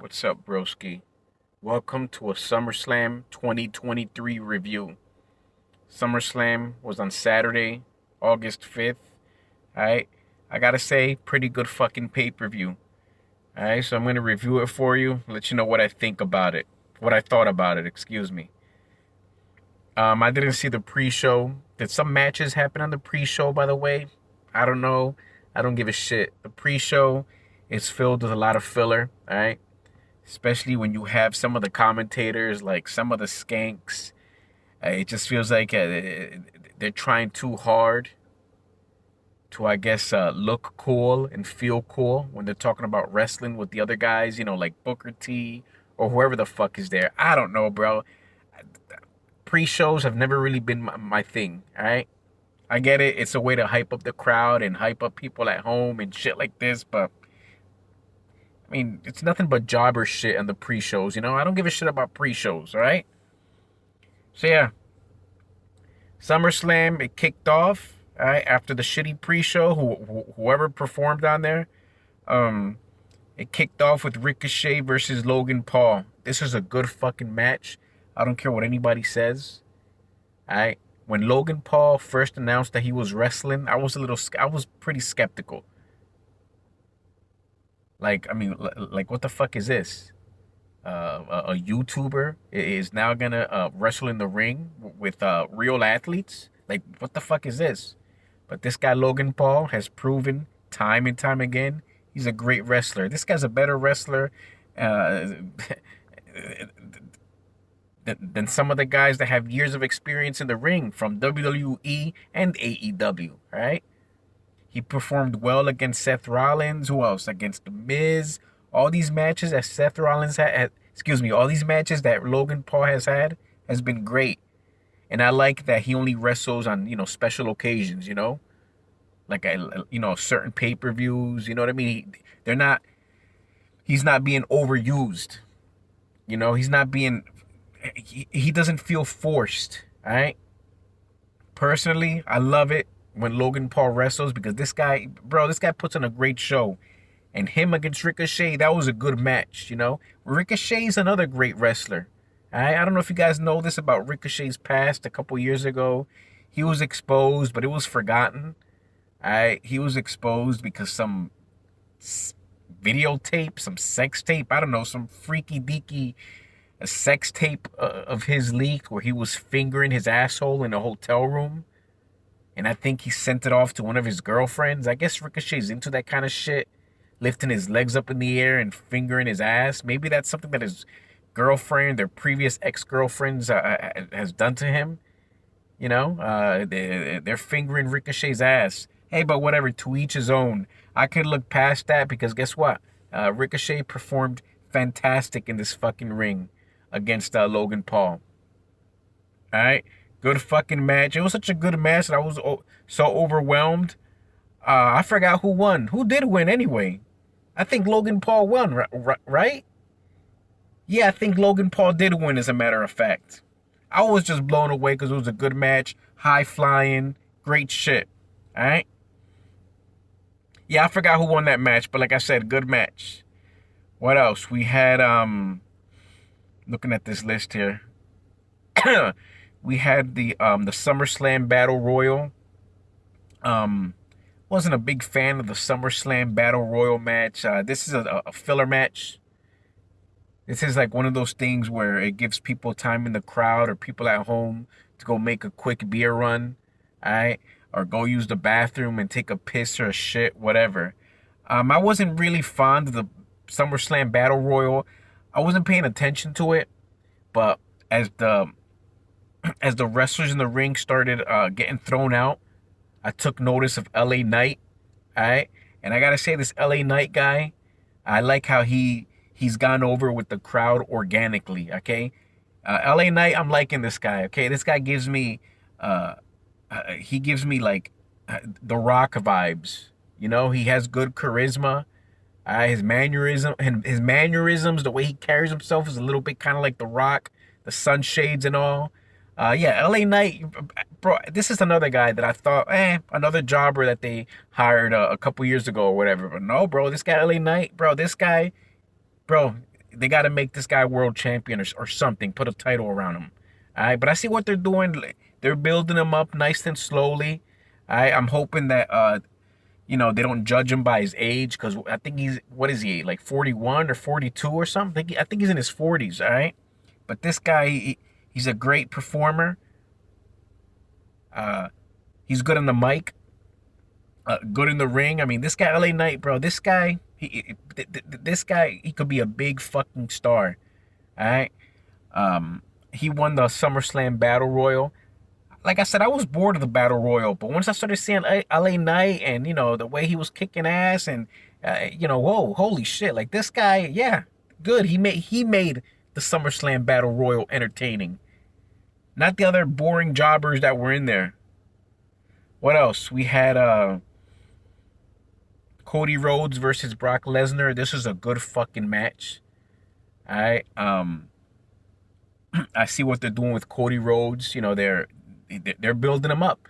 What's up, broski? Welcome to a Summerslam 2023 review. Summerslam was on Saturday, August 5th. Alright, I gotta say, pretty good fucking pay-per-view. Alright, so I'm gonna review it for you, let you know what I think about it. What I thought about it, excuse me. I didn't see the pre-show. Did some matches happen on the pre-show, by the way? I don't know. I don't give a shit. The pre-show is filled with a lot of filler, alright? Especially when you have some of the commentators, like some of the skanks. It just feels like they're trying too hard to, I guess, look cool and feel cool when they're talking about wrestling with the other guys, like Booker T or whoever the fuck is there. I don't know, bro. Pre-shows have never really been my thing, all right? I get it. It's a way to hype up the crowd and hype up people at home and shit like this, but I mean, it's nothing but jobber shit on the pre-shows, I don't give a shit about pre-shows, all right? So yeah, SummerSlam, it kicked off, all right, after the shitty pre-show, whoever performed on there, um, it kicked off with Ricochet versus Logan Paul. This is a good fucking match. I don't care what anybody says, all right? When Logan Paul first announced that he was wrestling, I was pretty skeptical. Like, I mean, like, what the fuck is this? A YouTuber is now gonna wrestle in the ring with real athletes? Like, what the fuck is this? But this guy, Logan Paul, has proven time and time again he's a great wrestler. This guy's a better wrestler uh, than some of the guys that have years of experience in the ring from WWE and AEW, right? He performed well against Seth Rollins. Who else? Against The Miz. All these matches that Seth Rollins all these matches that Logan Paul has had has been great. And I like that he only wrestles on, special occasions, like, certain pay-per-views, you know what I mean? He's not being overused. He's not being, he doesn't feel forced, all right? Personally, I love it when Logan Paul wrestles because this guy puts on a great show. And him against Ricochet, that was a good match. Ricochet's another great wrestler. I don't know if you guys know this about Ricochet's past. A couple years ago, he was exposed, but it was forgotten. He was exposed because some videotape, some sex tape, I don't know, some freaky deaky sex tape of his leaked where he was fingering his asshole in a hotel room. And I think he sent it off to one of his girlfriends. I guess Ricochet's into that kind of shit, lifting his legs up in the air and fingering his ass. Maybe that's something that his girlfriend or previous ex-girlfriends has done to him. They're fingering Ricochet's ass. Hey, but whatever, to each his own. I could look past that because guess what? Ricochet performed fantastic in this fucking ring against Logan Paul. All right? Good fucking match. It was such a good match that I was so overwhelmed. I forgot who won. Who did win anyway? I think Logan Paul won, right? Yeah, I think Logan Paul did win, as a matter of fact. I was just blown away because it was a good match. High flying. Great shit. All right? Yeah, I forgot who won that match, but like I said, good match. What else? We had, looking at this list here. We had the SummerSlam Battle Royal. Wasn't a big fan of the SummerSlam Battle Royal match. This is a filler match. This is like one of those things where it gives people time in the crowd or people at home to go make a quick beer run, all right? Or go use the bathroom and take a piss or a shit, whatever. I wasn't really fond of the SummerSlam Battle Royal. I wasn't paying attention to it, but as the wrestlers in the ring started getting thrown out, I took notice of LA Knight, all right? And I gotta say, this LA Knight guy, I like how he's gone over with the crowd organically, okay? LA Knight, I'm liking this guy, okay? This guy gives me, he gives me like The Rock vibes. He has good charisma. His mannerisms, the way he carries himself is a little bit kind of like The Rock, the sunshades and all. Yeah, LA Knight, bro, this is another guy that I thought, another jobber that they hired a couple years ago or whatever. But no, bro, this guy, LA Knight, bro, this guy, bro, they got to make this guy world champion or something. Put a title around him. All right, but I see what they're doing. They're building him up nice and slowly. I'm hoping that they don't judge him by his age because I think what is he, like 41 or 42 or something? I think he's in his 40s. All right, but this guy, he's a great performer. He's good on the mic, good in the ring. I mean, this guy, LA Knight, bro. This guy, he could be a big fucking star. All right. He won the SummerSlam Battle Royal. Like I said, I was bored of the Battle Royal, but once I started seeing LA Knight and the way he was kicking ass and whoa, holy shit! Like this guy, yeah, good. He made the SummerSlam Battle Royal entertaining, not the other boring jobbers that were in there. What else? We had Cody Rhodes versus Brock Lesnar. This is a good fucking match. All right. I see what they're doing with Cody Rhodes. They're building him up.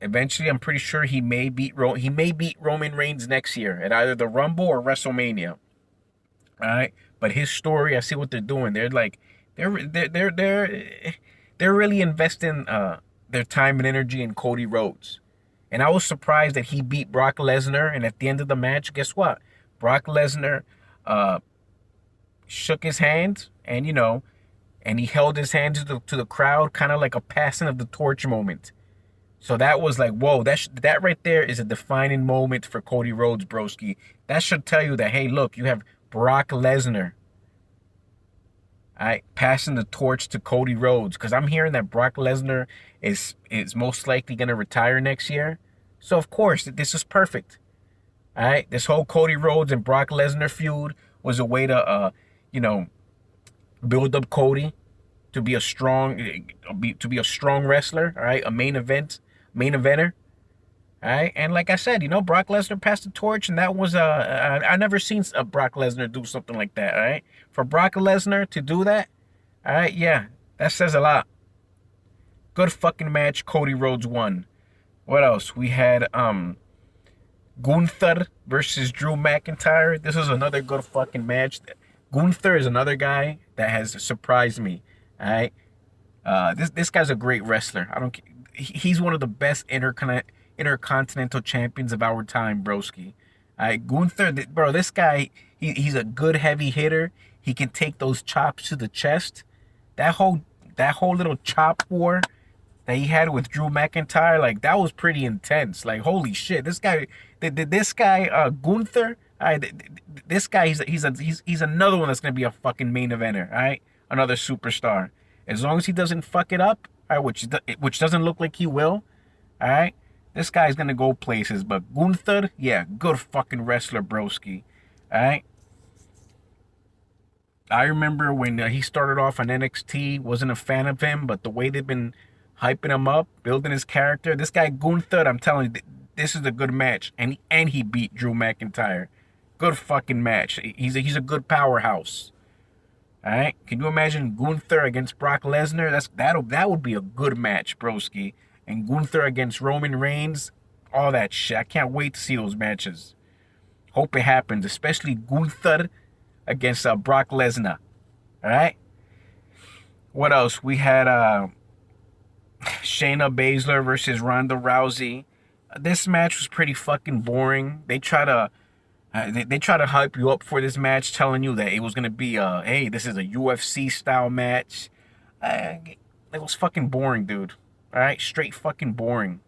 Eventually, I'm pretty sure he may beat Roman Reigns next year at either the Rumble or WrestleMania. All right. But his story, I see what they're doing. They're like they're really investing their time and energy in Cody Rhodes. And I was surprised that he beat Brock Lesnar. And at the end of the match, guess what? Brock Lesnar shook his hand and he held his hands to the crowd, kind of like a passing of the torch moment. So that was like, whoa, that right there is a defining moment for Cody Rhodes, broski. That should tell you that, hey, look, you have Brock Lesnar, all right, passing the torch to Cody Rhodes. Because I'm hearing that Brock Lesnar is most likely going to retire next year. So, of course, this is perfect. All right, this whole Cody Rhodes and Brock Lesnar feud was a way to, build up Cody to be a strong wrestler. All right, a main eventer. All right, and like I said, Brock Lesnar passed the torch, and that was I never seen a Brock Lesnar do something like that. All right, for Brock Lesnar to do that, all right, yeah, that says a lot. Good fucking match. Cody Rhodes won. What else? We had Gunther versus Drew McIntyre. This is another good fucking match. Gunther is another guy that has surprised me. All right, this guy's a great wrestler. He's one of the best intercontinental champions of our time, broski. All right, Gunther, bro, this guy, he's a good heavy hitter. He can take those chops to the chest. That whole little chop war that he had with Drew McIntyre, like that was pretty intense. Like holy shit, this guy, Gunther. All right, this guy, he's another one that's gonna be a fucking main eventer. All right, another superstar. As long as he doesn't fuck it up, all right, which doesn't look like he will. All right, this guy's gonna go places. But Gunther, yeah, good fucking wrestler, broski. All right. I remember when he started off on NXT, wasn't a fan of him, but the way they've been hyping him up, building his character, this guy Gunther, I'm telling you, this is a good match, and he beat Drew McIntyre. Good fucking match. He's a good powerhouse. All right, can you imagine Gunther against Brock Lesnar? That would be a good match, broski. And Gunther against Roman Reigns, all that shit. I can't wait to see those matches. Hope it happens, especially Gunther against Brock Lesnar. All right. What else? We had Shayna Baszler versus Ronda Rousey. This match was pretty fucking boring. They try to hype you up for this match, telling you that it was gonna be hey, this is a UFC style match. It was fucking boring, dude. All right, straight fucking boring.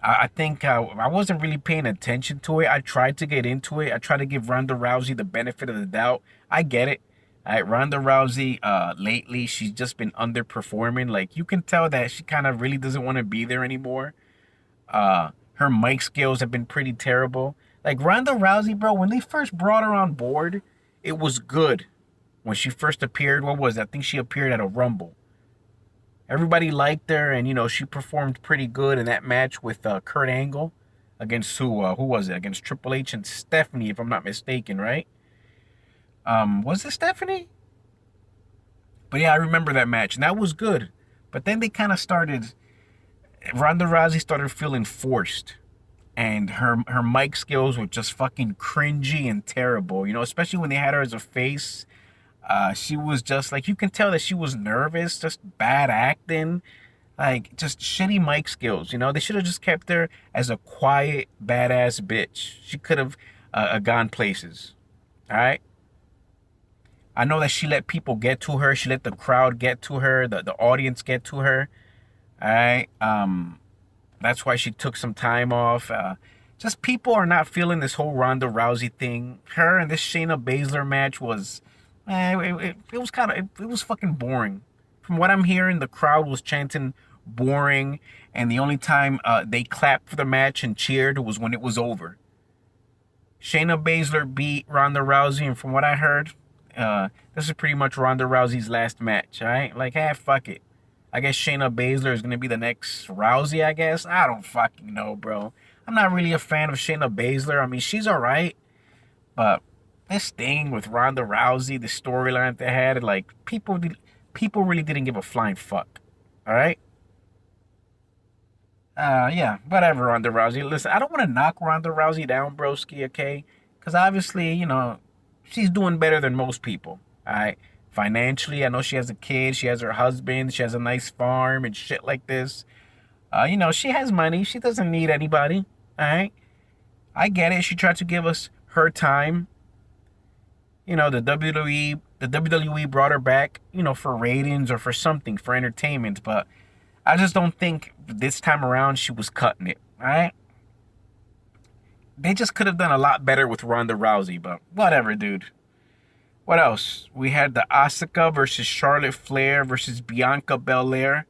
I think I wasn't really paying attention to it. I tried to get into it. I tried to give Ronda Rousey the benefit of the doubt. I get it. All right, Ronda Rousey, lately, she's just been underperforming. Like, you can tell that she kind of really doesn't want to be there anymore. Her mic skills have been pretty terrible. Like, Ronda Rousey, bro, when they first brought her on board, it was good. When she first appeared, what was it? I think she appeared at a Rumble. Everybody liked her, and, she performed pretty good in that match with Kurt Angle against who was it? Against Triple H and Stephanie, if I'm not mistaken, right? Was it Stephanie? But yeah, I remember that match, and that was good. But then they kind of Ronda Rousey started feeling forced. and her mic skills were just fucking cringy and terrible. You know, especially when they had her as a face. She was just like, you can tell that she was nervous, just bad acting, like just shitty mic skills. You know, they should have just kept her as a quiet, badass bitch. She could have gone places. All right. I know that she let people get to her. She let the crowd get to her, the audience get to her. All right. That's why she took some time off. Just people are not feeling this whole Ronda Rousey thing. Her and this Shayna Baszler match was, it was kind of, it was fucking boring. From what I'm hearing, the crowd was chanting boring, and the only time they clapped for the match and cheered was when it was over. Shayna Baszler beat Ronda Rousey, and from what I heard, this is pretty much Ronda Rousey's last match. All right, like, fuck it. I guess Shayna Baszler is gonna be the next Rousey. I guess I don't fucking know, bro. I'm not really a fan of Shayna Baszler. I mean, she's all right, but this thing with Ronda Rousey, the storyline they had, like people really didn't give a flying fuck. All right. Yeah, whatever, Ronda Rousey. Listen, I don't want to knock Ronda Rousey down, broski, okay? Because obviously, you know, she's doing better than most people, all right? Financially, I know she has a kid, she has her husband, she has a nice farm and shit like this. You know, she has money. She doesn't need anybody, all right? I get it. She tried to give us her time. You know, the WWE brought her back, you know, for ratings or for something, for entertainment, but I just don't think this time around she was cutting it, all right? They just could have done a lot better with Ronda Rousey, but whatever, dude. What else? We had the Asuka versus Charlotte Flair versus Bianca Belair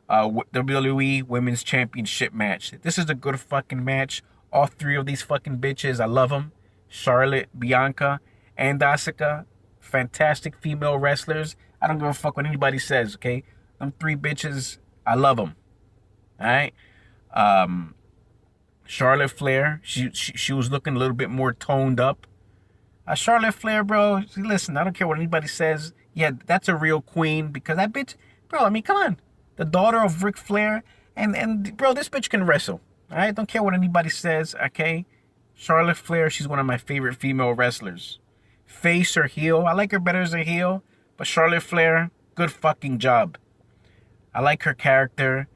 WWE Women's Championship match. This is a good fucking match. All three of these fucking bitches, I love them. Charlotte, Bianca, and Asuka. Fantastic female wrestlers. I don't give a fuck what anybody says, okay? Them three bitches, I love them. All right? Charlotte Flair, she was looking a little bit more toned up. Charlotte Flair, bro, listen, I don't care what anybody says. Yeah, that's a real queen, because that bitch, bro, I mean, come on. The daughter of Ric Flair, and bro, this bitch can wrestle. All right, don't care what anybody says, okay? Charlotte Flair, she's one of my favorite female wrestlers. Face or heel, I like her better as a heel, but Charlotte Flair, good fucking job. I like her character.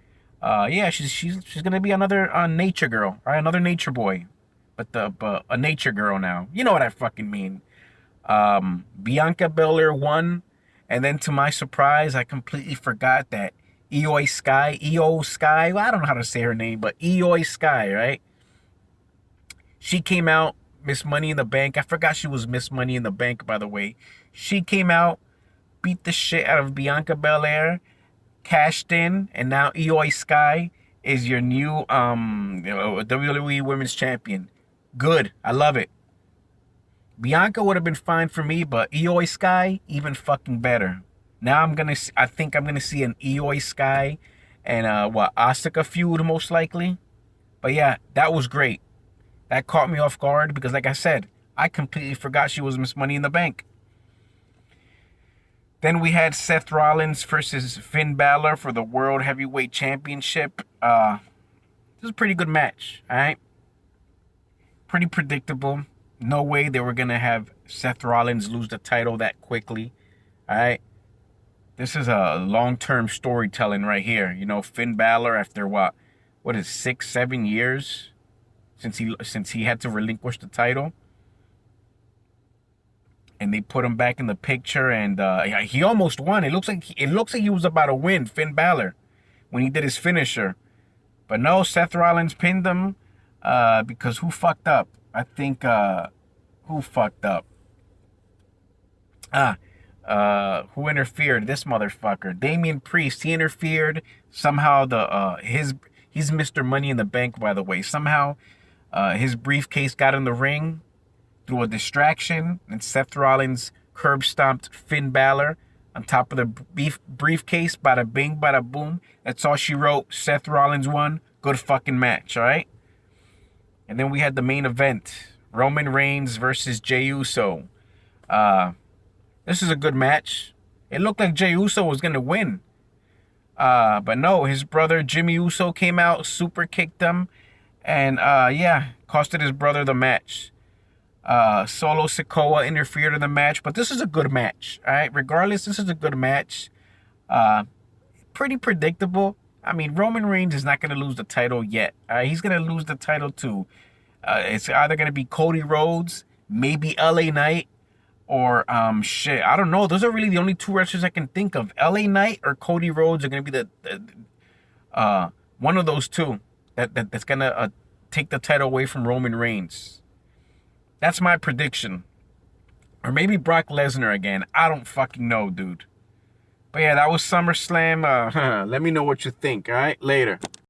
Yeah, she's gonna be another nature girl, right? Another nature boy, but a nature girl now. You know what I fucking mean. Bianca Belair won, and then to my surprise, I completely forgot that Io Sky, well, I don't know how to say her name, but Io Sky, right? She came out, Miss Money in the Bank. I forgot she was Miss Money in the Bank, by the way. She came out, beat the shit out of Bianca Belair, cashed in, and now Io Sky is your new WWE Women's Champion. Good. I love it. Bianca would have been fine for me, but Io Sky, even fucking better. Now I think I'm gonna see an Io Sky and Asuka feud most likely. But yeah, that was great. That caught me off guard because, like I said, I completely forgot she was Miss Money in the Bank. Then we had Seth Rollins versus Finn Balor for the World Heavyweight Championship. This is a pretty good match, all right? Pretty predictable. No way they were going to have Seth Rollins lose the title that quickly, all right? This is a long-term storytelling right here. You know, Finn Balor, after what is 6, 7 years since he had to relinquish the title, and they put him back in the picture, and he almost won. It looks like he was about to win, Finn Balor, when he did his finisher, but no, Seth Rollins pinned him because who fucked up? I think who fucked up? Who interfered? This motherfucker, Damian Priest. He interfered somehow. He's Mr. Money in the Bank, by the way. Somehow, his briefcase got in the ring through a distraction, and Seth Rollins curb stomped Finn Balor on top of the briefcase. Bada bing, bada boom. That's all she wrote. Seth Rollins won. Good fucking match, all right? And then we had the main event. Roman Reigns versus Jey Uso. This is a good match. It looked like Jey Uso was going to win. But no, his brother Jimmy Uso came out, super kicked him. And yeah, costed his brother the match. Solo Sikoa interfered in the match, but this is a good match. All right, regardless, this is a good match. Uh, Pretty predictable. I mean, Roman Reigns is not going to lose the title yet. He's going to lose the title to. It's either going to be Cody Rhodes, maybe LA Knight, or shit. I don't know. Those are really the only two wrestlers I can think of. LA Knight or Cody Rhodes are going to be the one of those two that's going to take the title away from Roman Reigns. That's my prediction. Or maybe Brock Lesnar again. I don't fucking know, dude. But yeah, that was SummerSlam. Let me know what you think, all right? Later.